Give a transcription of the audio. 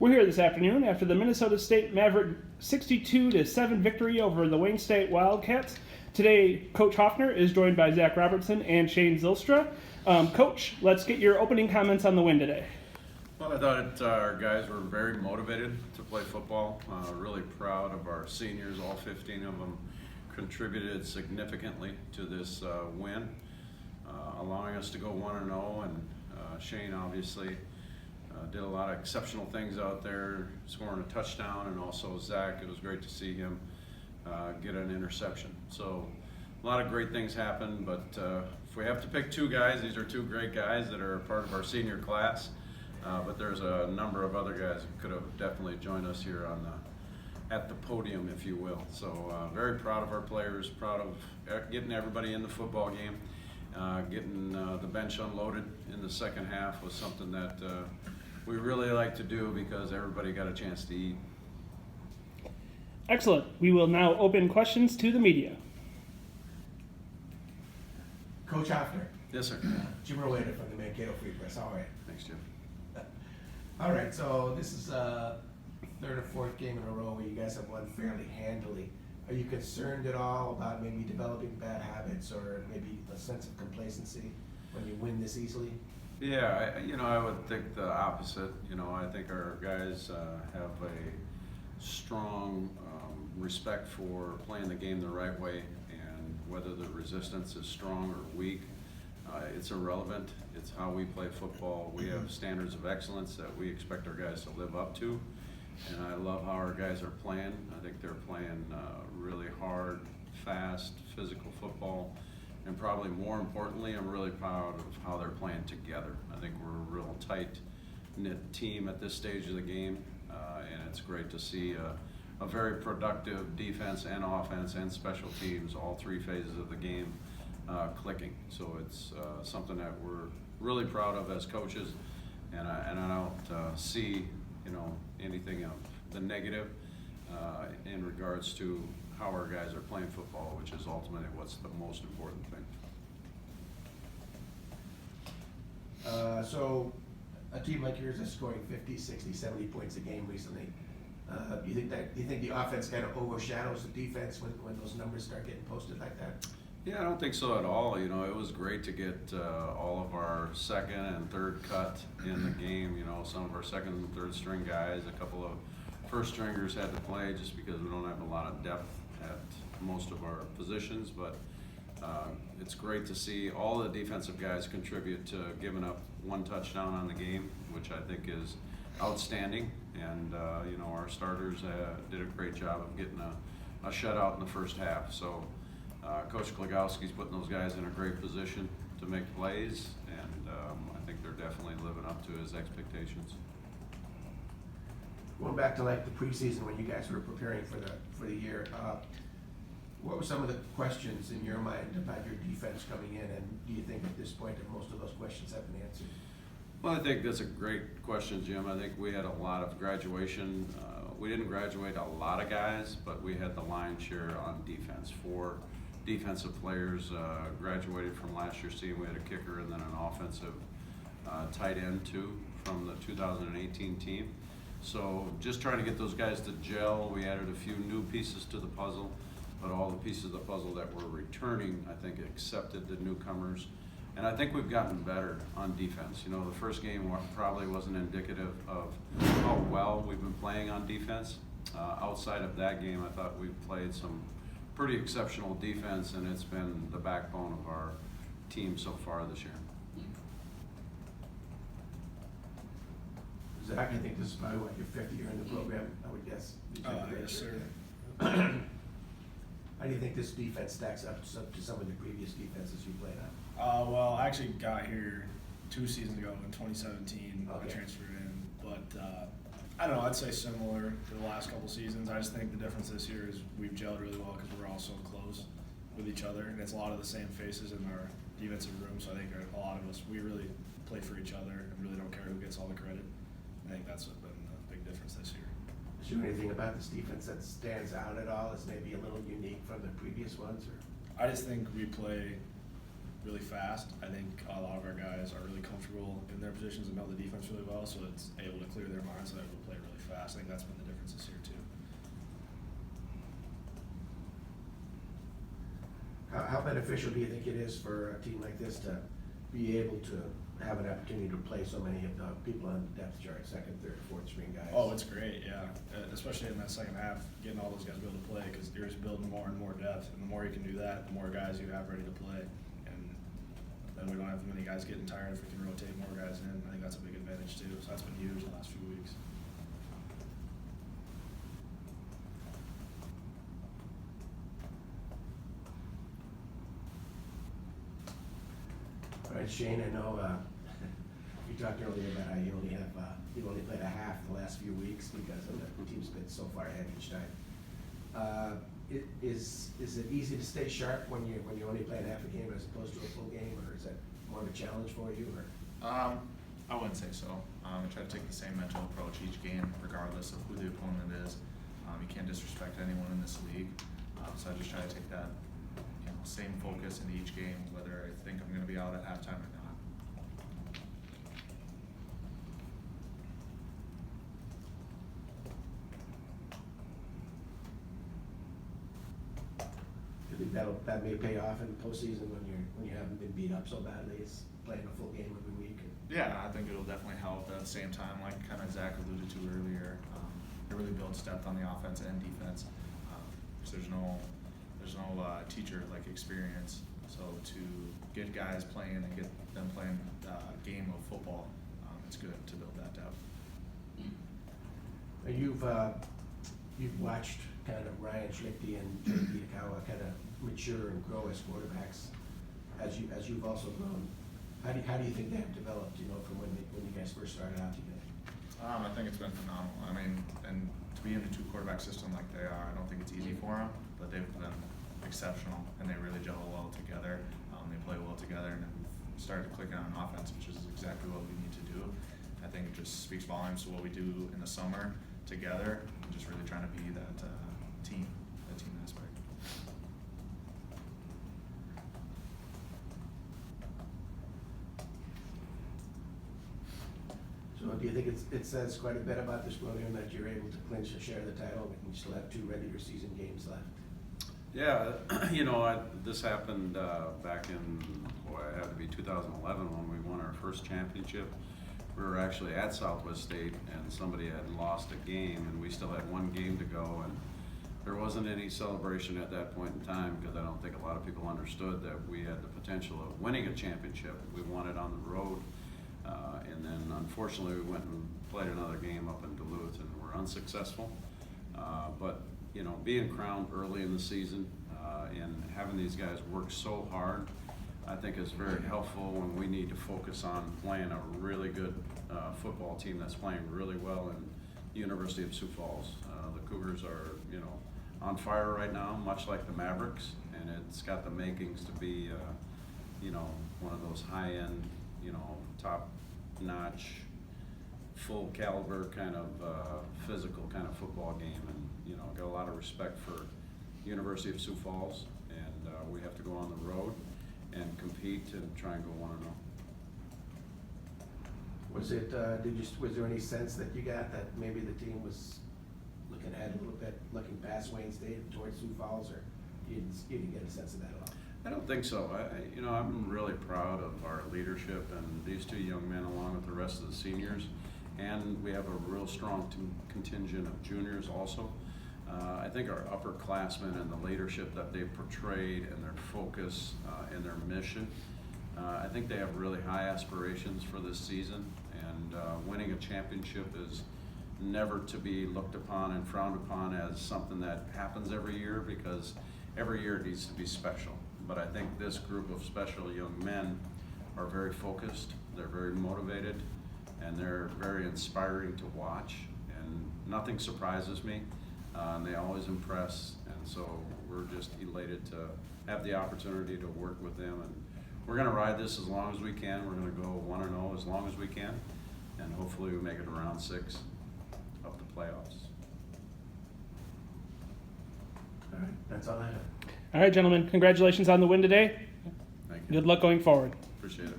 We're here this afternoon after the Minnesota State Maverick 62-7 victory over the Wayne State Wildcats. Today, Coach Hoffner is joined by Zach Robertson and Shane Zylstra. Coach, let's get your opening comments on the win today. Well, I thought our guys were very motivated to play football. Really proud of our seniors. All 15 of them contributed significantly to this win, allowing us to go 1-0. And Shane obviously did a lot of exceptional things out there, scoring a touchdown, and also Zach. It was great to see him get an interception. So a lot of great things happened, but if we have to pick two guys, these are two great guys that are part of our senior class. But there's a number of other guys who could have definitely joined us here at the podium, if you will. So very proud of our players, proud of getting everybody in the football game. Getting the bench unloaded in the second half was something that we really like to do because everybody got a chance to eat. Excellent. We will now open questions to the media. Coach Hoffner. Yes, sir. Jim Rowena from the Mankato Free Press. How are you? Thanks, Jim. All right, so this is third or fourth game in a row where you guys have won fairly handily. Are you concerned at all about maybe developing bad habits or maybe a sense of complacency when you win this easily? Yeah, I would think the opposite. I think our guys have a strong respect for playing the game the right way, and whether the resistance is strong or weak, it's irrelevant. It's how we play football. We have standards of excellence that we expect our guys to live up to, and I love how our guys are playing. I think they're playing really hard, fast, physical football, and probably more importantly, I'm really proud of how they're playing together. I think we're a real tight-knit team at this stage of the game, and it's great to see a very productive defense and offense and special teams, all three phases of the game, clicking. So it's something that we're really proud of as coaches, and I don't see anything of the negative in regards to how our guys are playing football, which is ultimately what's the most important thing. So a team like yours is scoring 50, 60, 70 points a game recently. Do you think the offense kind of overshadows the defense when those numbers start getting posted like that? Yeah, I don't think so at all. It was great to get all of our second and third cut in the game. Some of our second and third string guys, a couple of first stringers had to play just because we don't have a lot of depth at most of our positions. But it's great to see all the defensive guys contribute to giving up one touchdown on the game, which I think is outstanding. And our starters did a great job of getting a shutout in the first half. So Coach Kligowski's putting those guys in a great position to make plays, and I think they're definitely living up to his expectations. Going back to like the preseason when you guys were preparing for the year, what were some of the questions in your mind about your defense coming in, and do you think at this point that most of those questions have been answered? Well, I think that's a great question, Jim. I think we had a lot of graduation. We didn't graduate a lot of guys, but we had the lion's share on defense. 4 defensive players graduated from last year's team. We had a kicker and then an offensive tight end too from the 2018 team. So just trying to get those guys to gel. We added a few new pieces to the puzzle, but all the pieces of the puzzle that were returning, I think, accepted the newcomers. And I think we've gotten better on defense. The first game probably wasn't indicative of how well we've been playing on defense. Outside of that game, I thought we played some pretty exceptional defense, and it's been the backbone of our team so far this year. Zach, I think this is probably your 5th year in the program, I would guess. Yes, sir. How do you think this defense stacks up to some of the previous defenses you played on? Well, I actually got here 2 seasons ago in 2017. Okay. I transferred in, but I don't know. I'd say similar to the last couple seasons. I just think the difference this year is we've gelled really well because we're all so close with each other, and it's a lot of the same faces in our defensive room. So I think a lot of us, we really play for each other and really don't care who gets all the credit. I think that's been the big difference this year. Is there anything about this defense that stands out at all as maybe a little unique from the previous ones? Or? I just think we play really fast. I think a lot of our guys are really comfortable in their positions and know the defense really well, so it's able to clear their mind offense that will play really fast. I think that's been the difference this year too. How beneficial do you think it is for a team like this to be able to have an opportunity to play so many of the people on the depth chart, second, third, fourth string guys? Oh, it's great, yeah. Especially in that second half, getting all those guys to be able to play, because you're just building more and more depth. And the more you can do that, the more guys you have ready to play. And then we don't have many guys getting tired if we can rotate more guys in. I think that's a big advantage too. So that's been huge the last few weeks. All right, Shane, I know you talked earlier about how you only played a half the last few weeks because of the team's been so far ahead each time. Is it easy to stay sharp when you only play half a game as opposed to a full game, or is that more of a challenge for you? Or? I wouldn't say so. I try to take the same mental approach each game, regardless of who the opponent is. You can't disrespect anyone in this league, so I just try to take that same focus in each game, whether I think I'm going to be out at halftime or not. Do you think that may pay off in the postseason when you haven't been beat up so badly? It's playing a full game every week. Yeah, I think it'll definitely help. At the same time, like kind of Zach alluded to earlier, it really builds depth on the offense and defense. So there's no teacher like experience. So to get guys playing and get them playing a game of football, it's good to build that depth. You've watched kind of Ryan Schlichte and J.P. Akawa kind of mature and grow as quarterbacks, as you've also grown. How do you think they have developed? From when you guys first started out together? I think it's been phenomenal. I mean, and to be in a 2-quarterback system like they are, I don't think it's easy for them, but they've been exceptional, and they really gel well together. They play well together, and we've started clicking on offense, which is exactly what we need to do. I think it just speaks volumes to what we do in the summer together, and just really trying to be that team aspect. So do you think it says quite a bit about this program that you're able to clinch a share of the title and you still have 2 regular season games left? Yeah, this happened back in, it had to be 2011 when we won our first championship. We were actually at Southwest State, and somebody had lost a game, and we still had 1 game to go, and there wasn't any celebration at that point in time because I don't think a lot of people understood that we had the potential of winning a championship. We won it on the road, and then unfortunately we went and played another game up in Duluth and were unsuccessful. But being crowned early in the season and having these guys work so hard, I think is very helpful when we need to focus on playing a really good football team that's playing really well in the University of Sioux Falls. The Cougars are, on fire right now, much like the Mavericks, and it's got the makings to be, one of those high-end, top-notch, full caliber kind of physical kind of football game, and got a lot of respect for University of Sioux Falls, and we have to go on the road and compete and try and go 1-0. Was there any sense that you got that maybe the team was looking ahead a little bit, looking past Wayne State towards Sioux Falls, or you didn't get a sense of that at all? I don't think so. I'm really proud of our leadership and these 2 young men along with the rest of the seniors, and we have a real strong contingent of juniors also. I think our upperclassmen and the leadership that they portrayed and their focus and their mission, I think they have really high aspirations for this season, and winning a championship is never to be looked upon and frowned upon as something that happens every year, because every year it needs to be special. But I think this group of special young men are very focused, they're very motivated, and they're very inspiring to watch, and nothing surprises me. And they always impress, and so we're just elated to have the opportunity to work with them, and we're going to ride this as long as we can. We're going to go 1-0 as long as we can, and hopefully we make it around 6 of the playoffs. All right, that's all I have. All right, gentlemen, congratulations on the win today. Thank you. Good luck going forward. Appreciate it.